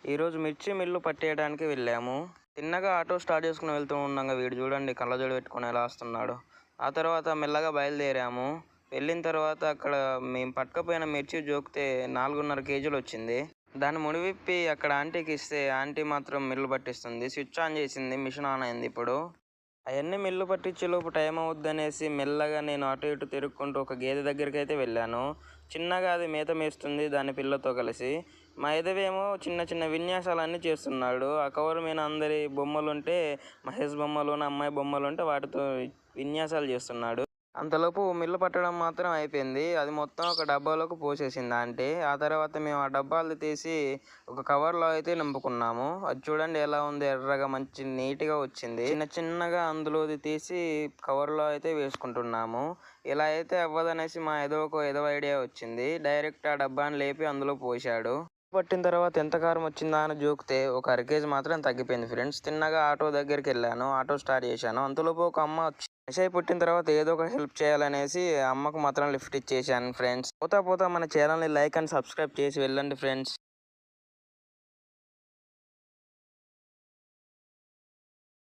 ఈరోజు మిర్చి మిల్లు పట్టేయడానికి వెళ్ళాము. తిన్నగా ఆటో స్టార్ట్ చేసుకుని వెళ్తూ ఉండంగా వీడు చూడండి కళ్ళజోడు పెట్టుకొని ఎలా వస్తున్నాడు. ఆ తర్వాత మెల్లగా బయలుదేరాము. వెళ్ళిన తర్వాత అక్కడ మేము పట్టుకపోయిన మిర్చి జోకితే 4.5 కేజీలు వచ్చింది. దాన్ని ముడివిప్పి అక్కడ ఆంటీకి ఇస్తే ఆంటీ మాత్రం మిల్లు పట్టిస్తుంది. స్విచ్ ఆన్ చేసింది, మిషన్ ఆన్ అయింది ఇప్పుడు. అవన్నీ మిల్లు పట్టించేలోపు టైం అవుద్దనేసి మెల్లగా నేను అటు ఇటు తిరుక్కుంటూ ఒక గేదె దగ్గరికి వెళ్ళాను. చిన్నగా అది మేత మేస్తుంది దాని పిల్లతో కలిసి. మా ఎదవేమో చిన్న చిన్న విన్యాసాలన్నీ చేస్తున్నాడు. ఆ కవర్ మీద అందరి బొమ్మలుంటే, మహేష్ బొమ్మలు, అమ్మాయి బొమ్మలుంటే వాటితో విన్యాసాలు చేస్తున్నాడు. అంతలోపు మిల్లు పట్టడం మాత్రం అయిపోయింది. అది మొత్తం ఒక డబ్బాలోకి పోసేసింది ఆంటీ. ఆ తర్వాత మేము ఆ డబ్బాలు తీసి ఒక కవర్లో అయితే నింపుకున్నాము. అది చూడండి ఎలా ఉంది, ఎర్రగా మంచి నీట్గా వచ్చింది. చిన్న చిన్నగా అందులోది తీసి కవర్లో అయితే వేసుకుంటున్నాము. ఇలా అయితే అవ్వదనేసి మా ఏదో ఐడియా వచ్చింది. డైరెక్ట్ ఆ డబ్బాని లేపి అందులో పోశాడు. పట్టిన తర్వాత ఎంత కారం వచ్చిందా అని జోకితే ఒక 1/2 కేజీ మాత్రం తగ్గిపోయింది ఫ్రెండ్స్. తిన్నగా ఆటో దగ్గరికి వెళ్ళాను, ఆటో స్టార్ట్ చేశాను. అంతలోపు ఒక అమ్మ మెసేజ్ పుట్టిన తర్వాత ఏదో ఒక హెల్ప్ చేయాలనేసి అమ్మకు మాత్రం లిఫ్ట్ ఇచ్చేసాను ఫ్రెండ్స్. పోతా పోతా మన ఛానల్ని లైక్ అండ్ సబ్స్క్రైబ్ చేసి వెళ్ళండి ఫ్రెండ్స్.